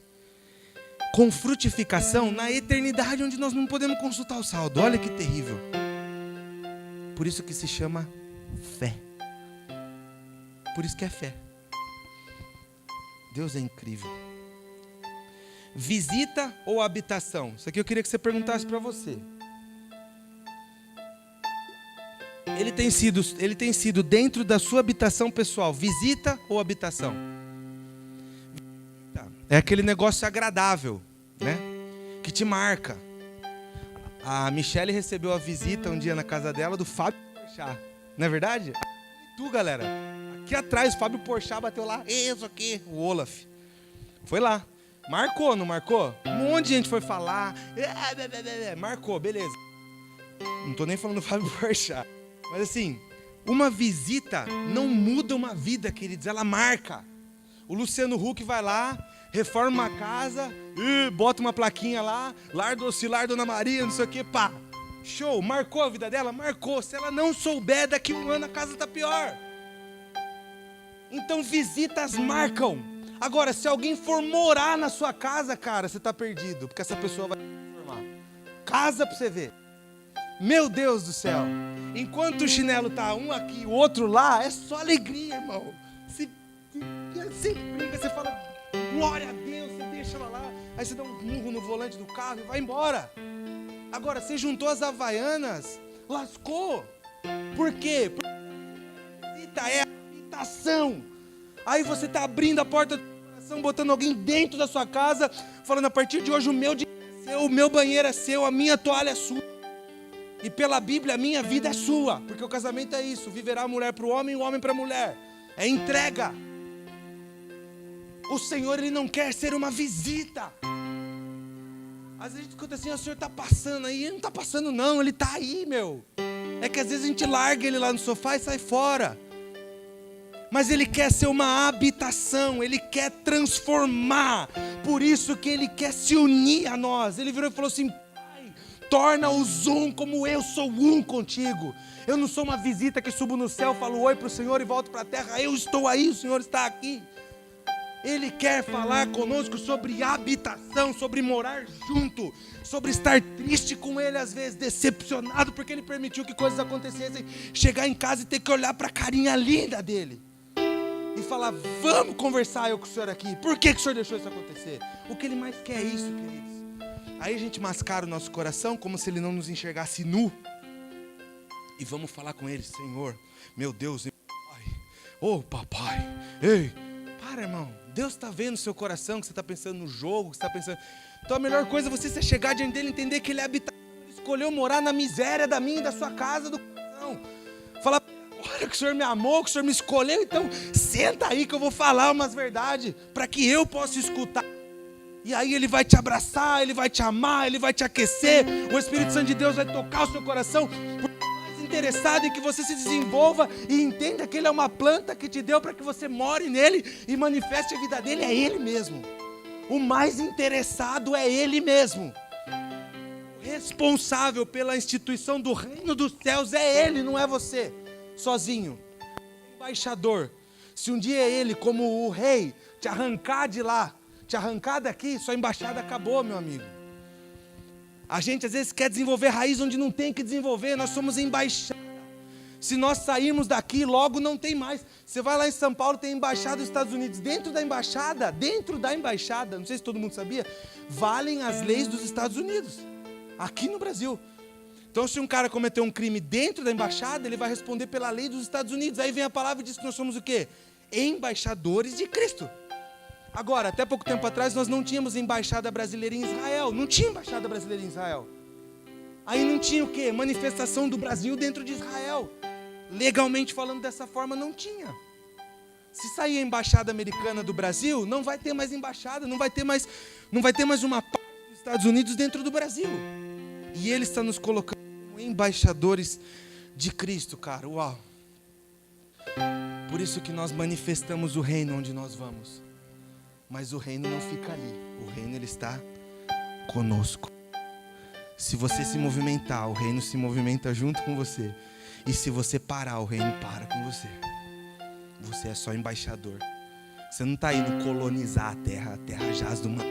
com frutificação na eternidade, onde nós não podemos consultar o saldo. Olha que terrível. Por isso que se chama fé. Por isso que é fé. Deus é incrível. Visita ou habitação? Isso aqui eu queria que você perguntasse para você. Ele tem sido dentro da sua habitação pessoal, visita ou habitação? É aquele negócio agradável, né? Que te marca. A Michelle recebeu a visita um dia na casa dela do Fábio Porchat. Não é verdade? E tu, galera? Aqui atrás o Fábio Porchat bateu lá. Isso aqui, o Olaf. Foi lá. Marcou, não marcou? Um monte de gente foi falar. Marcou, beleza. Não tô nem falando do Fábio Porchat. Mas assim, uma visita não muda uma vida, queridos. Ela marca. O Luciano Huck vai lá, reforma uma casa, bota uma plaquinha lá, lar do Ocilar, Dona Maria, não sei o que, pá. Show, marcou a vida dela? Marcou. Se ela não souber, daqui um ano a casa tá pior. Então visitas marcam. Agora, se alguém for morar na sua casa, cara, você tá perdido, porque essa pessoa vai transformar. Casa pra você ver. Meu Deus do céu. Enquanto o chinelo tá um aqui, o outro lá, é só alegria, irmão. Você brinca, você fala, glória a Deus, você deixa ela lá, aí você dá um murro no volante do carro e vai embora. Agora, você juntou as Havaianas, lascou. Por quê? Porque a visita é a habitação. Aí você está abrindo a porta do botando alguém dentro da sua casa, falando: a partir de hoje o meu dinheiro é seu, o meu banheiro é seu, a minha toalha é sua. E pela Bíblia a minha vida é sua, porque o casamento é isso: viverá a mulher para o homem e o homem para a mulher. É entrega. O Senhor, Ele não quer ser uma visita. Às vezes a gente escuta assim: o Senhor está passando aí. Ele não está passando não, Ele está aí, meu. É que às vezes a gente larga Ele lá no sofá e sai fora. Mas Ele quer ser uma habitação, Ele quer transformar. Por isso que Ele quer se unir a nós. Ele virou e falou assim: Pai, torna-os um como eu sou um contigo. Eu não sou uma visita que subo no céu, falo oi para o Senhor e volto para a terra. Eu estou aí, o Senhor está aqui. Ele quer falar conosco sobre habitação, sobre morar junto, sobre estar triste com Ele, às vezes decepcionado porque Ele permitiu que coisas acontecessem, chegar em casa e ter que olhar para a carinha linda dele e falar: vamos conversar eu com o Senhor aqui, por que o Senhor deixou isso acontecer? O que Ele mais quer é isso, queridos. Aí a gente mascara o nosso coração como se Ele não nos enxergasse nu, e vamos falar com Ele: Senhor, meu Deus, ô papai, ei, para, irmão. Deus está vendo o seu coração, que você está pensando no jogo, que você está pensando. Então a melhor coisa é você chegar diante dele e entender que ele é habitado. Ele escolheu morar na miséria da minha e da sua casa, do coração. Falar: agora que o Senhor me amou, que o Senhor me escolheu, então senta aí que eu vou falar umas verdades, para que eu possa escutar. E aí Ele vai te abraçar, Ele vai te amar, Ele vai te aquecer. O Espírito Santo de Deus vai tocar o seu coração, interessado em que você se desenvolva e entenda que Ele é uma planta que te deu para que você more nele e manifeste a vida dele. É Ele mesmo. O mais interessado é Ele mesmo. O responsável pela instituição do reino dos céus é Ele, não é você sozinho. O embaixador, se um dia Ele, como o rei, te arrancar de lá, te arrancar daqui, sua embaixada acabou, meu amigo. A gente às vezes quer desenvolver raiz onde não tem que desenvolver. Nós somos embaixada. Se nós sairmos daqui, logo não tem mais. Você vai lá em São Paulo, tem embaixada dos Estados Unidos. Dentro da embaixada, não sei se todo mundo sabia, valem as leis dos Estados Unidos, aqui no Brasil. Então se um cara cometeu um crime dentro da embaixada, ele vai responder pela lei dos Estados Unidos. Aí vem a palavra e diz que nós somos o quê? Embaixadores de Cristo. Agora, até pouco tempo atrás, nós não tínhamos embaixada brasileira em Israel. Não tinha embaixada brasileira em Israel. Aí não tinha o quê? Manifestação do Brasil dentro de Israel. Legalmente falando dessa forma, não tinha. Se sair a embaixada americana do Brasil, não vai ter mais embaixada, não vai ter mais uma parte dos Estados Unidos dentro do Brasil. E Ele está nos colocando como embaixadores de Cristo, cara. Uau! Por isso que nós manifestamos o reino onde nós vamos. Mas o reino não fica ali. O reino, ele está conosco. Se você se movimentar, o reino se movimenta junto com você. E se você parar, o reino para com você. Você é só embaixador. Você não está indo colonizar a terra jaz do mar.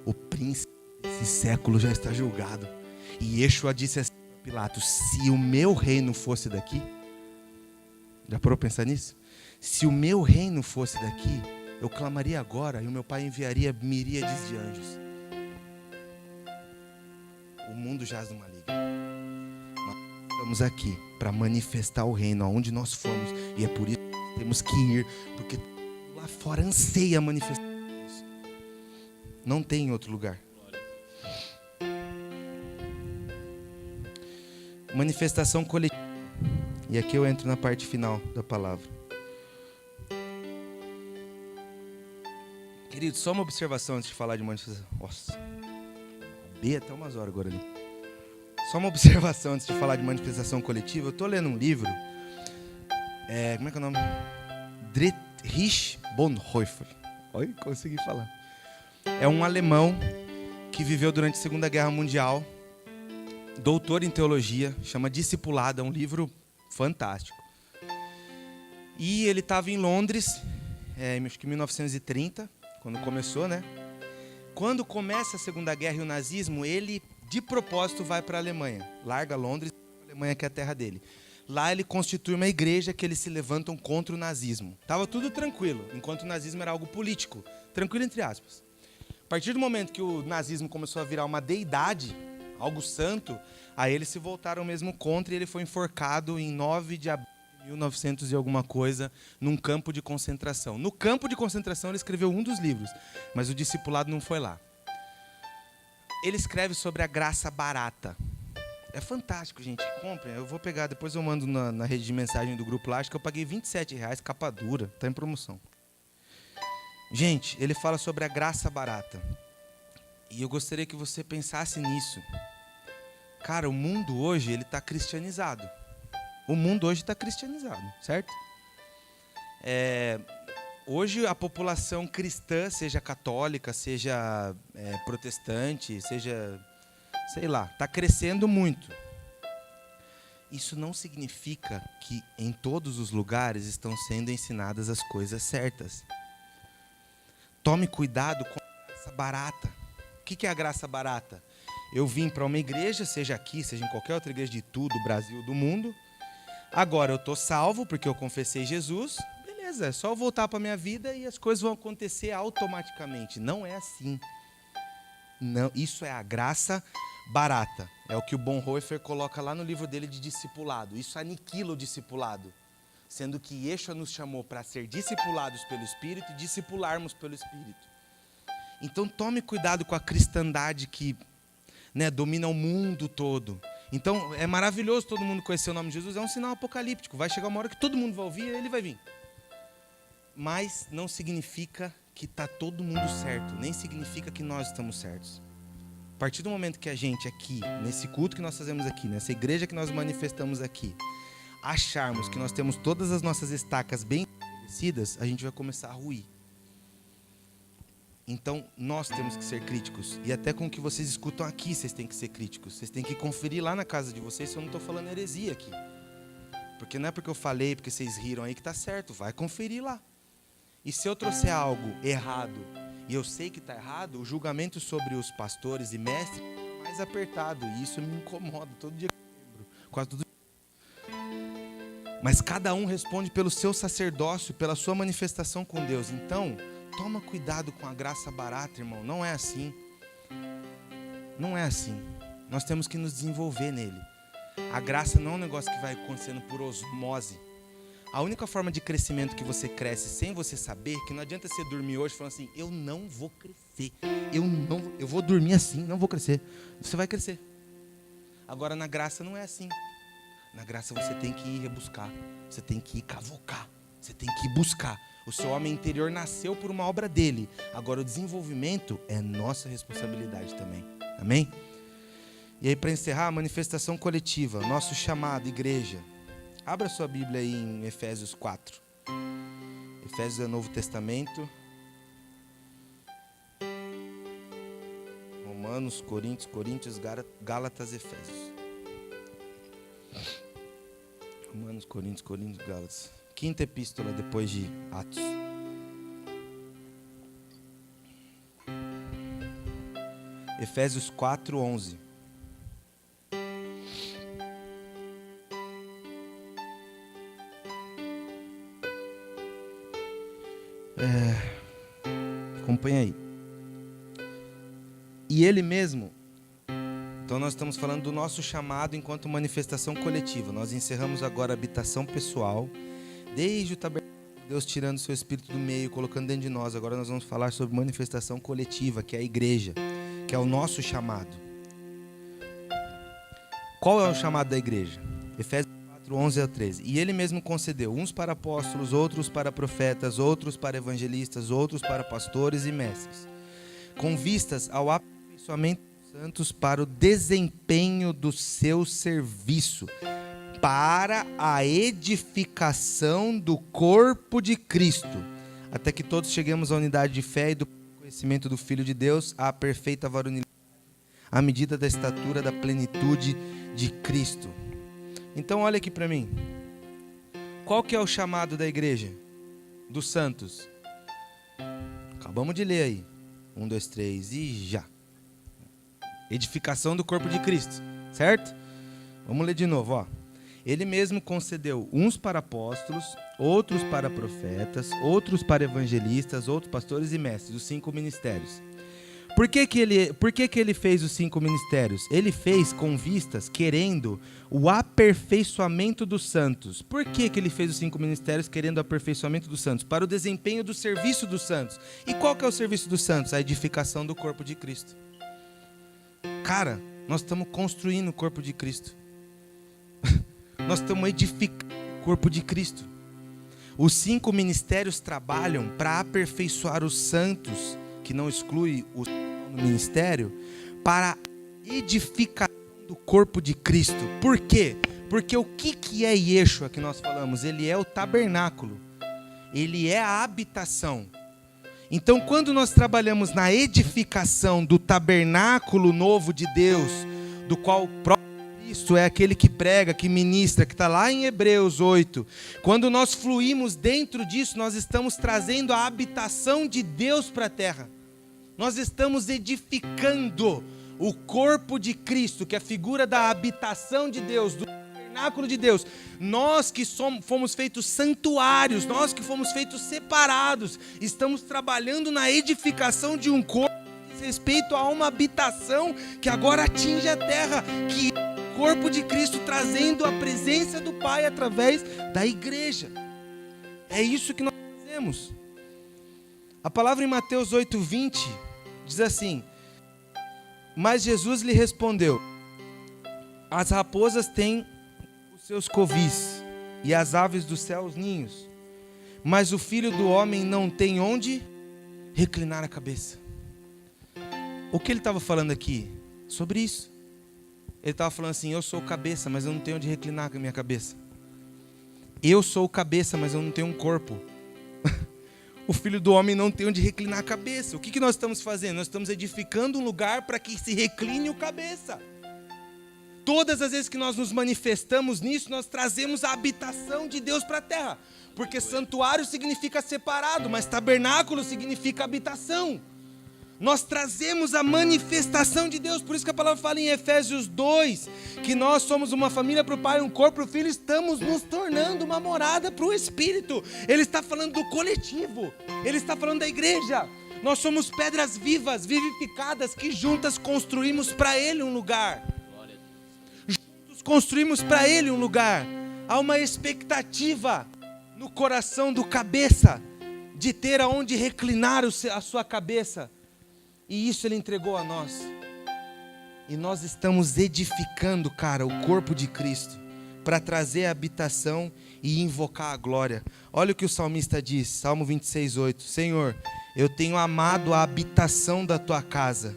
O príncipe desse século já está julgado. E Yeshua disse assim a Pilatos: se o meu reino fosse daqui. Já parou para pensar nisso? Se o meu reino fosse daqui, eu clamaria agora e o meu Pai enviaria miríades de anjos. O mundo jaz no maligno. Mas estamos aqui para manifestar o reino aonde nós formos. E é por isso que temos que ir, porque lá fora anseia manifestar isso. Não tem em outro lugar. Manifestação coletiva. E aqui eu entro na parte final da palavra. Querido, só uma observação antes de falar de manifestação. Nossa, abri até umas horas agora ali. Só uma observação antes de falar de manifestação coletiva. Eu estou lendo um livro. Como é que é o nome? Dietrich Bonhoeffer. Olha, consegui falar. É um alemão que viveu durante a Segunda Guerra Mundial. Doutor em teologia. Chama Discipulado. É um livro fantástico. E ele estava em Londres, acho que em 1930. Quando começou, né? Quando começa a Segunda Guerra e o nazismo, ele, de propósito, vai para a Alemanha. Larga Londres, a Alemanha que é a terra dele. Lá ele constitui uma igreja que eles se levantam contra o nazismo. Estava tudo tranquilo, enquanto o nazismo era algo político. Tranquilo entre aspas. A partir do momento que o nazismo começou a virar uma deidade, algo santo, aí eles se voltaram mesmo contra e ele foi enforcado em 9 de abril de 1900 e alguma coisa, num campo de concentração. No campo de concentração ele escreveu um dos livros, mas o discipulado não foi lá. Ele escreve sobre a graça barata. É fantástico, gente. Comprem. Eu vou pegar, depois eu mando na rede de mensagem do grupo lá. Acho que eu paguei R$27, capa dura. Está em promoção. Gente, ele fala sobre a graça barata. E eu gostaria que você pensasse nisso. Cara, o mundo hoje ele está cristianizado. O mundo hoje está cristianizado, certo? Hoje a população cristã, seja católica, seja protestante, seja, sei lá, está crescendo muito. Isso não significa que em todos os lugares estão sendo ensinadas as coisas certas. Tome cuidado com a graça barata. O que é a graça barata? Eu vim para uma igreja, seja aqui, seja em qualquer outra igreja de tudo, do Brasil, do mundo. Agora eu estou salvo porque eu confessei Jesus. Beleza, é só eu voltar para a minha vida e as coisas vão acontecer automaticamente. Não é assim. Não, isso é a graça barata. É o que o Bonhoeffer coloca lá no livro dele de discipulado. Isso aniquila o discipulado. Sendo que Yeshua nos chamou para ser discipulados pelo Espírito e discipularmos pelo Espírito. Então tome cuidado com a cristandade que domina o mundo todo. Então é maravilhoso todo mundo conhecer o nome de Jesus, é um sinal apocalíptico. Vai chegar uma hora que todo mundo vai ouvir e ele vai vir. Mas não significa que está todo mundo certo, nem significa que nós estamos certos. A partir do momento que a gente aqui, nesse culto que nós fazemos aqui, nessa igreja que nós manifestamos aqui, acharmos que nós temos todas as nossas estacas bem estabelecidas, a gente vai começar a ruir. Então, nós temos que ser críticos. E até com o que vocês escutam aqui, vocês têm que ser críticos. Vocês têm que conferir lá na casa de vocês se eu não estou falando heresia aqui. Porque não é porque eu falei, porque vocês riram aí que está certo. Vai conferir lá. E se eu trouxer algo errado, e eu sei que está errado, o julgamento sobre os pastores e mestres é mais apertado. E isso me incomoda todo dia que eu lembro. Quase todo dia. Mas cada um responde pelo seu sacerdócio, pela sua manifestação com Deus. Então, toma cuidado com a graça barata, irmão. Não é assim. Não é assim. Nós temos que nos desenvolver nele. A graça não é um negócio que vai acontecendo por osmose. A única forma de crescimento que você cresce sem você saber, que não adianta você dormir hoje falando assim, eu não vou crescer. Eu vou dormir assim, não vou crescer. Você vai crescer. Agora na graça não é assim. Na graça você tem que ir rebuscar. Você tem que ir cavocar. Você tem que ir buscar. O seu homem interior nasceu por uma obra dele. Agora o desenvolvimento é nossa responsabilidade também. Amém? E aí para encerrar, a manifestação coletiva. Nosso chamado, igreja. Abra sua Bíblia aí em Efésios 4. Efésios é o Novo Testamento. Romanos, Coríntios, Gálatas, Efésios. Romanos, Coríntios, Gálatas. Quinta epístola depois de Atos. Efésios 4, 11. Acompanha aí. E ele mesmo. Então nós estamos falando do nosso chamado enquanto manifestação coletiva. Nós encerramos agora a habitação pessoal. Desde o tabernáculo, Deus tirando o seu espírito do meio, colocando dentro de nós. Agora nós vamos falar sobre manifestação coletiva, que é a igreja, que é o nosso chamado. Qual é o chamado da igreja? Efésios 4, 11 a 13. E ele mesmo concedeu uns para apóstolos, outros para profetas, outros para evangelistas, outros para pastores e mestres, com vistas ao aperfeiçoamento dos santos para o desempenho do seu serviço, para a edificação do corpo de Cristo, até que todos cheguemos à unidade de fé e do conhecimento do Filho de Deus, à perfeita varonilidade, à medida da estatura da plenitude de Cristo. Então olha aqui para mim. Qual que é o chamado da igreja? Dos santos. Acabamos de ler aí. 1, 2, 3 e já. Edificação do corpo de Cristo. Certo? Vamos ler de novo, ó. Ele mesmo concedeu uns para apóstolos, outros para profetas, outros para evangelistas, outros pastores e mestres, os 5 ministérios, Por que que ele fez os 5 ministérios? Ele fez com vistas, querendo o aperfeiçoamento dos santos. Por que que ele fez os 5 ministérios querendo o aperfeiçoamento dos santos? Para o desempenho do serviço dos santos. E qual que é o serviço dos santos? A edificação do corpo de Cristo. Cara, nós estamos construindo o corpo de Cristo. Nós estamos edificando o corpo de Cristo. Os 5 ministérios trabalham para aperfeiçoar os santos, que não exclui o ministério, para a edificação do corpo de Cristo. Por quê? Porque o que é Yeshua que nós falamos? Ele é o tabernáculo. Ele é a habitação. Então, quando nós trabalhamos na edificação do tabernáculo novo de Deus, do qual o próprio Cristo é aquele que prega, que ministra, que está lá em Hebreus 8. Quando nós fluímos dentro disso, nós estamos trazendo a habitação de Deus para a terra. Nós estamos edificando o corpo de Cristo, que é a figura da habitação de Deus, do tabernáculo de Deus. Nós que fomos feitos santuários, nós que fomos feitos separados, estamos trabalhando na edificação de um corpo que diz respeito a uma habitação que agora atinge a terra, que é o corpo de Cristo, trazendo a presença do Pai através da igreja. É isso que nós fazemos. A palavra em Mateus 8:20 diz assim: mas Jesus lhe respondeu: as raposas têm os seus covis, e as aves do céu os ninhos, mas o Filho do Homem não tem onde reclinar a cabeça. O que ele estava falando aqui? Sobre isso. Ele estava falando assim: eu sou o cabeça, mas eu não tenho onde reclinar a minha cabeça. Eu sou o cabeça, mas eu não tenho um corpo. O Filho do Homem não tem onde reclinar a cabeça. O que nós estamos fazendo? Nós estamos edificando um lugar para que se recline o cabeça. Todas as vezes que nós nos manifestamos nisso, nós trazemos a habitação de Deus para a terra. Porque santuário significa separado, mas tabernáculo significa habitação. Nós trazemos a manifestação de Deus. Por isso que a palavra fala em Efésios 2, que nós somos uma família para o Pai, um corpo para o Filho. Estamos nos tornando uma morada para o Espírito. Ele está falando do coletivo. Ele está falando da igreja. Nós somos pedras vivas, vivificadas, que juntas construímos para Ele um lugar. Juntos construímos para Ele um lugar. Há uma expectativa no coração do cabeça de ter aonde reclinar a sua cabeça. E isso Ele entregou a nós. E nós estamos edificando, cara, o corpo de Cristo, para trazer a habitação e invocar a glória. Olha o que o salmista diz, Salmo 26:8. Senhor, eu tenho amado a habitação da Tua casa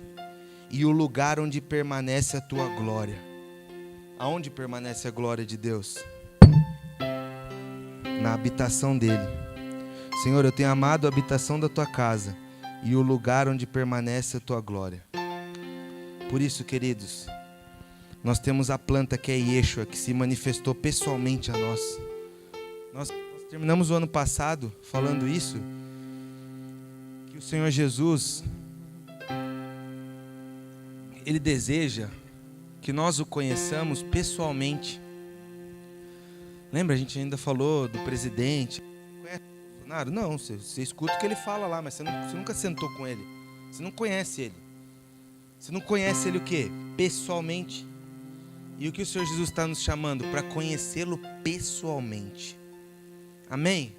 e o lugar onde permanece a Tua glória. Aonde permanece a glória de Deus? Na habitação dEle. Senhor, eu tenho amado a habitação da Tua casa e o lugar onde permanece a Tua glória. Por isso, queridos, nós temos a planta que é Yeshua, que se manifestou pessoalmente a nós. Nós terminamos o ano passado falando isso, que o Senhor Jesus, Ele deseja que nós o conheçamos pessoalmente. Lembra, a gente ainda falou do presidente. Não, você escuta o que ele fala lá, mas você nunca sentou com ele. Você não conhece ele. Você não conhece ele o quê? Pessoalmente. E o que o Senhor Jesus está nos chamando? Para conhecê-lo pessoalmente. Amém?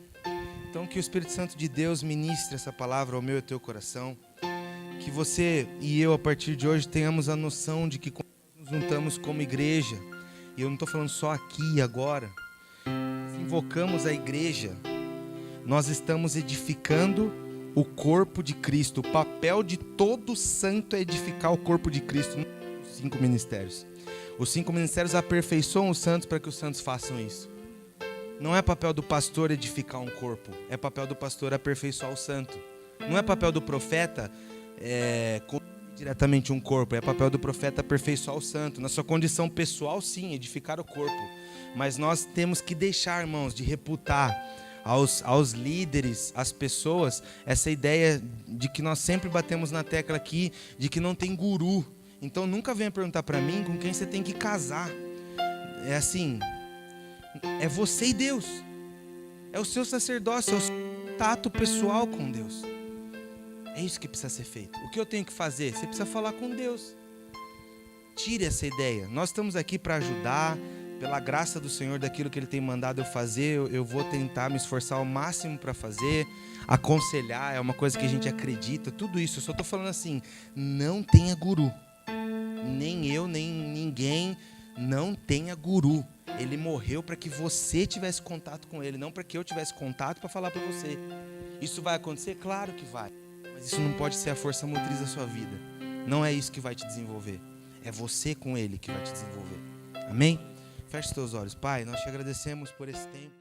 Então que o Espírito Santo de Deus ministre essa palavra ao meu e ao teu coração. Que você e eu, a partir de hoje, tenhamos a noção de que quando nos juntamos como igreja, e eu não estou falando só aqui e agora, invocamos a igreja, nós estamos edificando o corpo de Cristo. O papel de todo santo é edificar o corpo de Cristo nos 5 ministérios. Os 5 ministérios aperfeiçoam os santos para que os santos façam isso. Não é papel do pastor edificar um corpo, é papel do pastor aperfeiçoar o santo. Não é papel do profeta diretamente um corpo, é papel do profeta aperfeiçoar o santo. Na sua condição pessoal, sim, edificar o corpo. Mas nós temos que deixar, irmãos, de reputar aos líderes, às pessoas, essa ideia de que nós sempre batemos na tecla aqui, de que não tem guru. Então nunca venha perguntar para mim com quem você tem que casar. É assim, é você e Deus. É o seu sacerdócio, é o seu tato pessoal com Deus. É isso que precisa ser feito. O que eu tenho que fazer? Você precisa falar com Deus. Tire essa ideia. Nós estamos aqui para ajudar, pela graça do Senhor, daquilo que Ele tem mandado eu fazer, eu vou tentar me esforçar ao máximo para fazer. Aconselhar é uma coisa que a gente acredita, tudo isso. Eu só estou falando assim, não tenha guru. Nem eu, nem ninguém, não tenha guru. Ele morreu para que você tivesse contato com Ele, não para que eu tivesse contato para falar para você. Isso vai acontecer? Claro que vai. Mas isso não pode ser a força motriz da sua vida. Não é isso que vai te desenvolver. É você com Ele que vai te desenvolver. Amém? Feche os teus olhos. Pai, nós te agradecemos por esse tempo.